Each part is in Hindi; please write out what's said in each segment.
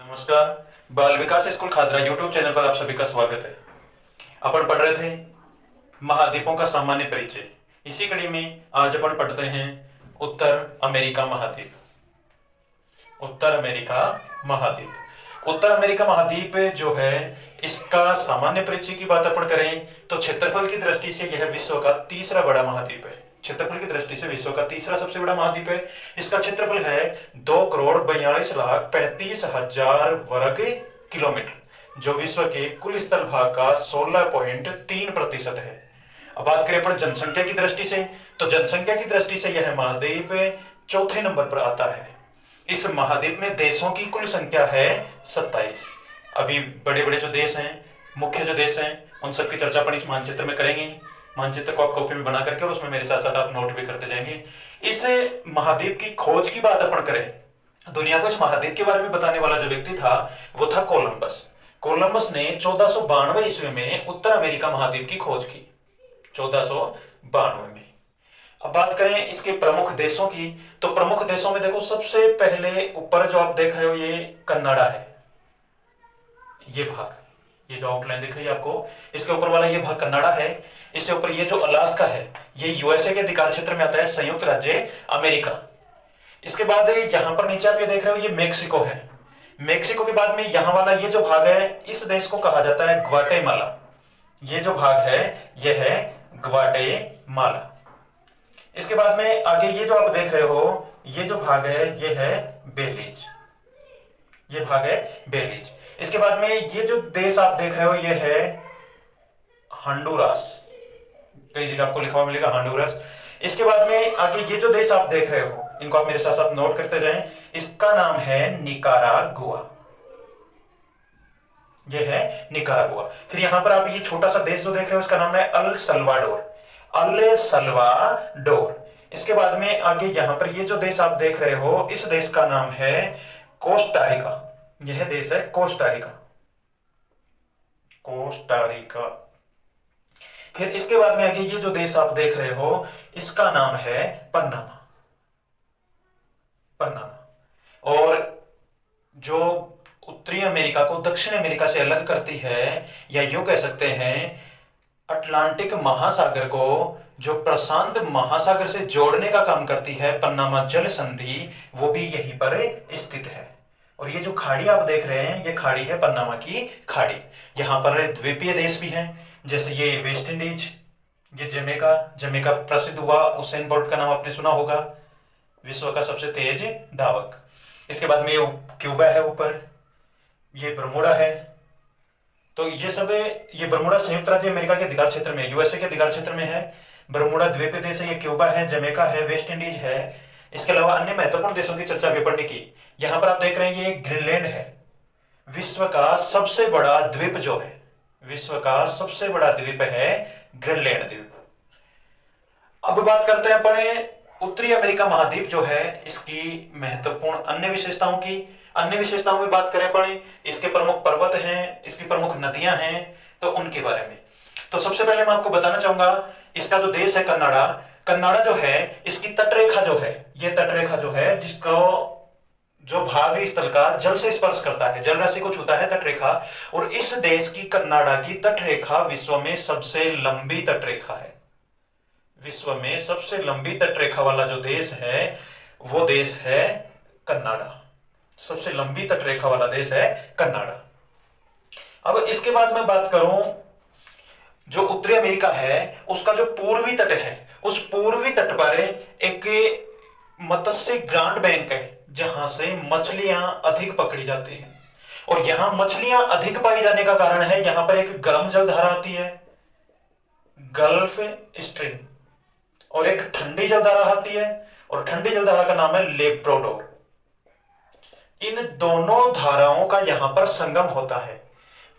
नमस्कार। बाल विकास स्कूल खादरा यूट्यूब चैनल पर आप सभी का स्वागत है। अपन पढ़ रहे थे महाद्वीपों का सामान्य परिचय। इसी कड़ी में आज अपन पढ़ते हैं उत्तर अमेरिका महाद्वीप। उत्तर अमेरिका महाद्वीप। उत्तर अमेरिका महाद्वीप जो है, इसका सामान्य परिचय की बात अपन करें तो क्षेत्रफल की दृष्टि से यह विश्व का तीसरा बड़ा महाद्वीप है। क्षेत्रफल की दृष्टि से विश्व का तीसरा सबसे बड़ा महाद्वीप है। इसका क्षेत्रफल है 2,42,35,000 वर्ग किलोमीटर, जो विश्व के कुल स्थल भाग का 16.3% है। अब बात करें अपन जनसंख्या की दृष्टि से, तो जनसंख्या की दृष्टि से यह महाद्वीप चौथे नंबर पर आता है। इस महाद्वीप में देशों की कुल संख्या है 27। अभी बड़े बड़े जो देश हैं, मुख्य जो देश हैं, उन सबकी चर्चा अपन इस मानचित्र में करेंगे। मानचित्र को आप कॉपी में बना करके और उसमें मेरे साथ साथ आप नोट भी करते जाएंगे। इस महाद्वीप की खोज की बात अपन करें, दुनिया को इस महाद्वीप के बारे में बताने वाला जो व्यक्ति था वो था कोलंबस। कोलंबस ने 1492 ईस्वी में उत्तर अमेरिका महाद्वीप की खोज की। 1492 में। अब बात करें इसके प्रमुख देशों की, तो प्रमुख देशों में देखो, सबसे पहले ऊपर जो आप देख रहे हो ये कनाडा है। ये भाग, ये जो आउटलाइन दिख रही है आपको, इसके ऊपर वाला ये भाग कनाडा है। इसके ऊपर ये जो अलास्का है, ये यूएसए के अधिकार क्षेत्र में आता है, संयुक्त राज्य अमेरिका। इसके बाद यहां पर नीचे आप ये देख रहे हो, ये मेक्सिको है। मेक्सिको के बाद में यहां वाला ये जो भाग है, इस देश को कहा जाता है ग्वाटेमाला। ये जो भाग है ये है ग्वाटेमाला। इसके बाद में आगे ये जो आप देख रहे हो, ये जो भाग है ये है बेलीज। ये भाग है बेलीज। इसके बाद में ये जो देश आप देख रहे हो ये है हंडुरास। कई जगह आपको लिखा हुआ मिलेगा हंडुरास। इसके बाद में आगे ये जो देश आप देख रहे हो, इनको आप मेरे साथ साथ नोट करते जाएं, इसका नाम है निकारागुआ। ये है निकारागुआ। फिर यहां पर आप ये छोटा सा देश जो देख रहे हो, इसका नाम है अल सल्वाडोर। El Salvador. इसके बाद में आगे यहां पर ये जो देश आप देख रहे हो, इस देश का नाम है कोस्टारिका। यह देश है कोस्टारिका। कोस्टारिका। फिर इसके बाद में आगे ये जो देश आप देख रहे हो, इसका नाम है पनामा। पनामा। और जो उत्तरी अमेरिका को दक्षिण अमेरिका से अलग करती है, या यूं कह सकते हैं अटलांटिक महासागर को जो प्रशांत महासागर से जोड़ने का काम करती है पनामा जल संधि, वो भी यहीं पर स्थित है। और ये जो खाड़ी आप देख रहे हैं, ये खाड़ी है पनामा की खाड़ी। यहां पर द्वीपीय देश भी हैं, जैसे ये वेस्ट इंडीज, ये जमैका। जमैका प्रसिद्ध हुआ, उसेन बोल्ट का नाम आपने सुना होगा, विश्व का सबसे तेज धावक। इसके बाद में ये क्यूबा है ऊपर, ये बरमूडा है। तो ये सब, ये बरमूडा संयुक्त राज्य अमेरिका के अधिकार क्षेत्र में, यूएसए के अधिकार क्षेत्र में है। बरमूडा द्वीपीय देश है, ये क्यूबा है, जमैका है, वेस्ट इंडीज है। इसके अलावा अन्य महत्वपूर्ण देशों की चर्चा भी पढ़ने की। यहां पर आप देख रहे हैं ये ग्रीनलैंड है, विश्व का सबसे बड़ा द्वीप जो है, विश्व का सबसे बड़ा द्वीप है ग्रीनलैंड द्वीप। अब बात करते हैं अपने उत्तरी अमेरिका महाद्वीप जो है, इसकी महत्वपूर्ण अन्य विशेषताओं की। अन्य विशेषताओं में बात करें अपने, इसके प्रमुख पर्वत हैं, इसकी प्रमुख नदियां हैं, तो उनके बारे में। तो सबसे पहले मैं आपको बताना चाहूंगा, इसका जो देश है कनाडा, कनाडा जो है, इसकी तटरेखा जो है, ये तटरेखा जो है, जिसको जो भाग स्थल का जल से स्पर्श करता है, जल राशि को छूता है, तटरेखा। और इस देश की, कनाडा की तटरेखा विश्व में सबसे लंबी तटरेखा है। विश्व में सबसे लंबी तटरेखा वाला जो देश है वो देश है कनाडा। सबसे लंबी तटरेखा वाला देश है कनाडा। अब इसके बाद मैं बात करूं, जो उत्तरी अमेरिका है उसका जो पूर्वी तट है, उस पूर्वी तट पर एक मत्स्य ग्रांड बैंक है, जहां से मछलियां अधिक पकड़ी जाती हैं। और यहां मछलियां अधिक पाई जाने का कारण है, यहां पर एक गर्म जलधारा आती है, गल्फ स्ट्रीम, और एक ठंडी जलधारा आती है, और ठंडी जलधारा का नाम है लेब्राडोर। इन दोनों धाराओं का यहां पर संगम होता है।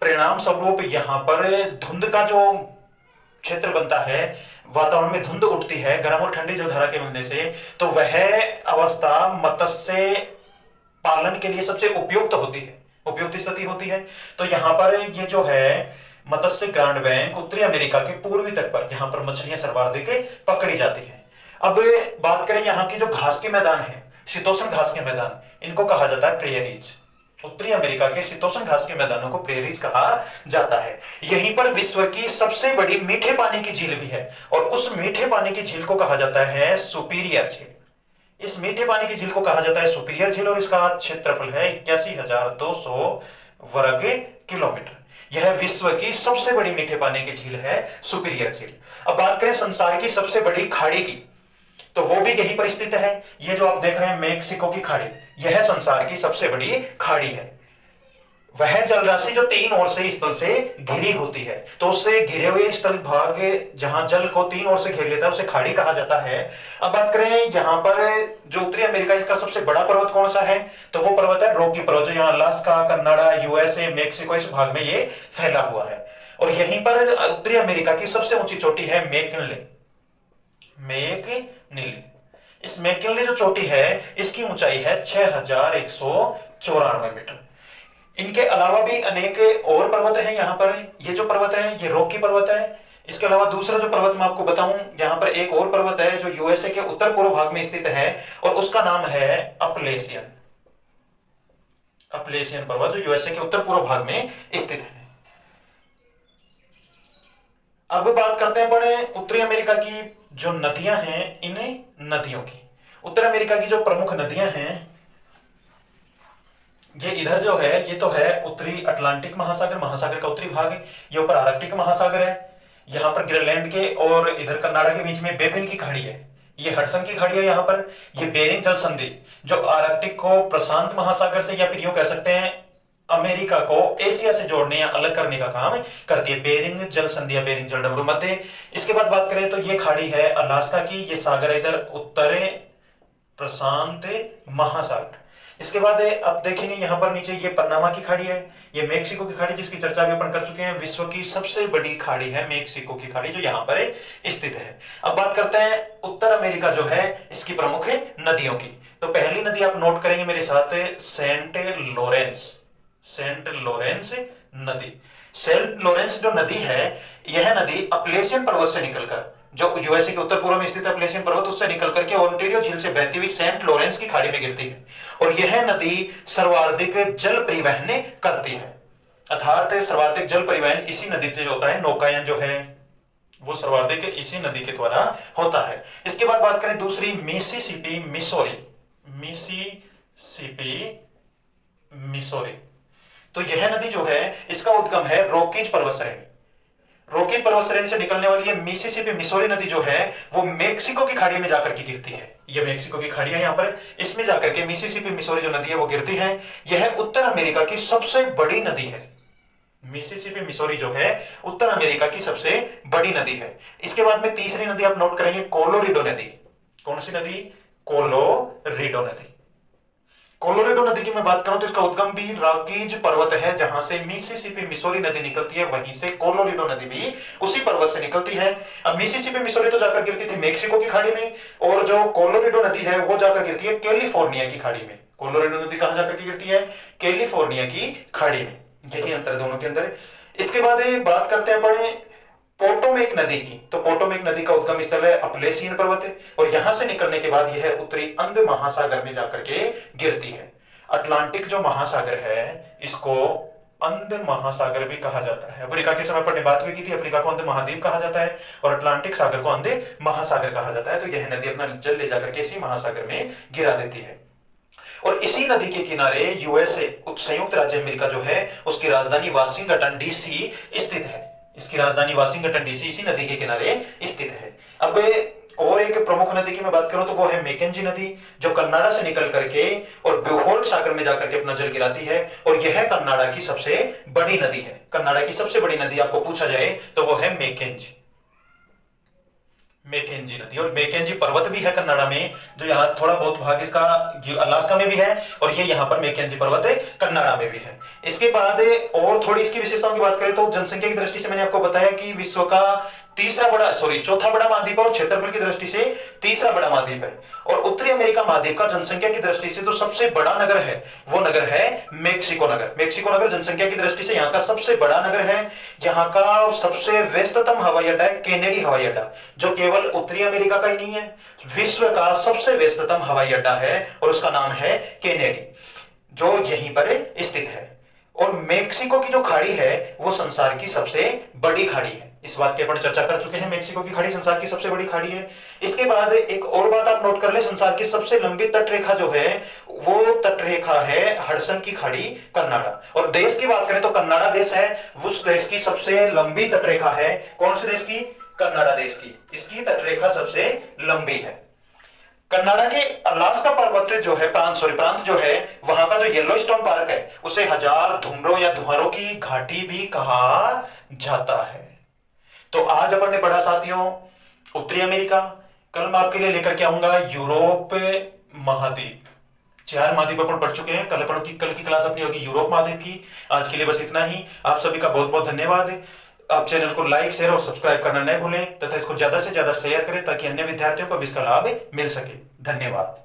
परिणाम स्वरूप यहां पर धुंध का जो क्षेत्र बनता है, वातावरण में धुंध उठती है गर्म और ठंडी जलधारा के मिलने से, तो वह अवस्था मत्स्य पालन के लिए सबसे उपयुक्त होती है, उपयुक्त स्थिति होती है। तो यहां पर ये जो है मत्स्य ग्रांड बैंक उत्तरी अमेरिका के पूर्वी तट पर, यहां पर मछलियां सर्वाधिक पकड़ी जाती हैं। अब बात करें यहाँ की जो घास के मैदान है, शीतोष्ण घास के मैदान, इनको कहा जाता है प्रेयरीज। उत्तरी अमेरिका के शीतोष्ण घास के मैदानों को प्रेरीज कहा जाता है। यहीं पर विश्व की सबसे बड़ी मीठे पानी की झील भी है और उस मीठे पानी की झील को कहा जाता है सुपीरियर झील। इस मीठे पानी की झील को कहा जाता है सुपीरियर झील और इसका क्षेत्रफल है 81,200 वर्ग किलोमीटर। यह विश्व की सबसे बड़ी मीठे पानी की झील है सुपीरियर झील। अब बात करें संसार की सबसे बड़ी खाड़ी की, तो वो भी यहीं पर स्थित है। ये जो आप देख रहे हैं मेक्सिको की खाड़ी, यह संसार की सबसे बड़ी खाड़ी है। वह जल राशि जो तीन ओर से स्थल से घिरी होती है, तो उससे घिरे हुए स्थल भाग जहां जल को तीन ओर से घेर लेता है उसे खाड़ी कहा जाता है। अब बात करें यहां पर जो उत्तरी अमेरिका, इसका सबसे बड़ा पर्वत कौन सा है, तो वो पर्वत है रॉकी पर्वत, जो यहाँ अलास्का, कनाडा, यूएसए, मेक्सिको इस भाग में ये फैला हुआ है। और यहीं पर उत्तरी अमेरिका की सबसे ऊंची चोटी है मैककिनले। इस मैककिनले जो चोटी है इसकी ऊंचाई है 6,194 मीटर। इनके अलावा भी अनेक और पर्वत हैं यहाँ पर। ये जो पर्वत है ये रॉकी पर्वत है। इसके अलावा दूसरा जो पर्वत मैं आपको बताऊं, यहाँ पर एक और पर्वत है जो यूएसए के उत्तर पूर्व भाग में स्थित है और उसका नाम है अपलेशियन पर्वत, जो यूएसए के उत्तर पूर्व भाग में स्थित है। अब बात करते हैं बड़े उत्तरी अमेरिका की जो नदियां हैं, इन नदियों की। उत्तर अमेरिका की जो प्रमुख नदियां हैं, ये इधर जो है ये तो है उत्तरी अटलांटिक महासागर का उत्तरी भाग है। ये ऊपर आर्कटिक महासागर है। यहाँ पर ग्रीनलैंड के और इधर कनाडा के बीच में बेबिन की खाड़ी है। ये हडसन की खाड़ी है यहाँ पर। ये बेरिंग जल संधि जो आर्कटिक को प्रशांत महासागर से, या फिर यूं कह सकते हैं अमेरिका को एशिया से जोड़ने या अलग करने का काम करती है, बेरिंग जल संधि या बेरिंग जल डमरू मध्य। इसके बाद बात करें तो ये खाड़ी है अलास्का की। ये सागर इधर उत्तरी प्रशांत महासागर। इसके बाद अब देखेंगे यहाँ पर नीचे ये पनामा की खाड़ी है, ये मेक्सिको की खाड़ी जिसकी चर्चा भी अपन कर चुके हैं। विश्व की सबसे बड़ी खाड़ी है मेक्सिको की खाड़ी जो यहाँ पर स्थित है। अब बात करते हैं उत्तर अमेरिका जो है इसकी प्रमुख नदियों की। तो पहली नदी आप नोट करेंगे मेरे साथ, सेंट लॉरेंस नदी। सेंट लॉरेंस जो नदी है, यह नदी अपलेशियन पर्वत से निकलकर, जो यूएसए के उत्तर पूर्व में स्थित अपलेशियन पर्वत, उससे निकल करके ओंटारियो झील से बहती हुई सेंट लॉरेंस की खाड़ी में गिरती है और यह नदी सर्वाधिक जल परिवहन करती है। अर्थात सर्वाधिक जल परिवहन इसी नदी से होता है। नौकायन जो है वो सर्वाधिक इसी नदी के द्वारा होता है। इसके बाद बात करें दूसरी, मिसिसिपी मिसौरी। तो यह नदी जो है इसका उद्गम है रॉकीज पर्वत श्रेणी से निकलने वाली ये मिसिसिपी मिसौरी नदी जो है वो मेक्सिको की खाड़ी में जाकर के गिरती है। ये मेक्सिको की खाड़ी है यहाँ पर, इसमें जाकर के मिसिसिपी मिसौरी जो नदी है वो गिरती है। यह उत्तर अमेरिका की सबसे बड़ी नदी है। मिसिसिपी मिसौरी जो है उत्तर अमेरिका की सबसे बड़ी नदी है। इसके बाद में तीसरी नदी आप नोट करेंगे, कोलोरिडो नदी। कौन सी नदी? कोलोरिडो नदी। कोलोराडो नदी की मैं बात करूं तो इसका उद्गम भी रॉकीज पर्वत है, जहां से मिसिसिपी मिसौरी नदी निकलती है, वहीं से कोलोराडो नदी भी उसी पर्वत से निकलती है। अब मिसिसिपी मिसौरी तो जाकर गिरती थी मेक्सिको की खाड़ी में, और जो कोलोराडो नदी है वो जाकर गिरती है कैलिफोर्निया की खाड़ी में। कोलोराडो नदी कहां जाकर गिरती है? कैलिफोर्निया की खाड़ी में। यही अंतर दोनों के अंदर। इसके बाद बात करते हैं अपने पोटोमेक नदी की। तो पोटोमेक नदी का उद्गम स्थल है अपलेशियन पर्वत और यहां से निकलने के बाद यह उत्तरी अंध महासागर में जाकर के गिरती है। अटलांटिक जो महासागर है इसको अंध महासागर भी कहा जाता है। अफ्रीका के समय पर बात हुई की थी, अफ्रीका को अंध महाद्वीप कहा जाता है और अटलांटिक सागर को अंध महासागर कहा जाता है। तो यह नदी अपना जल ले जाकर के इसी महासागर में गिरा देती है। और इसी नदी के किनारे यूएसए संयुक्त राज्य अमेरिका जो है उसकी राजधानी वाशिंगटन डीसी स्थित है। इसकी राजधानी वाशिंगटन डीसी इसी नदी के किनारे स्थित है। अब और एक प्रमुख नदी की मैं बात करूं तो वो है मैकेंजी नदी, जो कनाडा से निकल करके और ब्यूहोल्ट सागर में जाकर के अपना जल गिराती है और यह कनाडा की सबसे बड़ी नदी है। कनाडा की सबसे बड़ी नदी आपको पूछा जाए तो वो है मैकेंजी नदी। और मैकेंजी पर्वत भी है कनाडा में, जो यहाँ थोड़ा बहुत भाग इसका अलास्का में भी है और ये यहाँ पर मैकेंजी पर्वत कनाडा में भी है। इसके बाद और थोड़ी इसकी विशेषताओं की बात करें तो जनसंख्या की दृष्टि से मैंने आपको बताया कि विश्व का चौथा बड़ा महाद्वीप है और क्षेत्रफल की दृष्टि से तीसरा बड़ा महाद्वीप है। और उत्तरी अमेरिका महाद्वीप का जनसंख्या की दृष्टि से तो सबसे बड़ा नगर है वो नगर है मेक्सिको नगर। मेक्सिको नगर जनसंख्या की दृष्टि से यहाँ का सबसे बड़ा नगर है। यहाँ का सबसे व्यस्ततम हवाई अड्डा है केनेडी हवाई अड्डा, जो केवल उत्तरी अमेरिका का ही नहीं है, विश्व का सबसे व्यस्ततम हवाई अड्डा है और उसका नाम है केनेडी। जो यहीं पर स्थित है। और मेक्सिको की जो खाड़ी है वो संसार की सबसे बड़ी खाड़ी है। इस बात की अपन चर्चा कर चुके हैं, मेक्सिको की खाड़ी संसार की सबसे बड़ी खाड़ी है। इसके बाद एक और बात आप नोट कर ले, संसार की सबसे लंबी तटरेखा जो है वो तटरेखा है हडसन की खाड़ी, कनाडा। और देश की बात करें तो कनाडा देश है, उस देश की सबसे लंबी तटरेखा है। कौन से देश की? कनाडा देश की। इसकी तटरेखा सबसे लंबी है। कनाडा के अलास्का पर्वत जो है, प्रांत जो है, वहां का जो येलोस्टोन पार्क है उसे हजार धुम्रों या धुआरों की घाटी भी कहा जाता है। तो आज अपन ने पढ़ा साथियों उत्तरी अमेरिका। कल मैं आपके लिए लेकर के आऊंगा यूरोप महाद्वीप। 4 महाद्वीप अपन पढ़ चुके हैं। कल की क्लास अपनी होगी यूरोप महाद्वीप की। आज के लिए बस इतना ही। आप सभी का बहुत बहुत धन्यवाद। आप चैनल को लाइक, शेयर और सब्सक्राइब करना न भूलें तथा इसको ज्यादा से ज्यादा शेयर करें ताकि अन्य विद्यार्थियों को भी इसका लाभ मिल सके। धन्यवाद।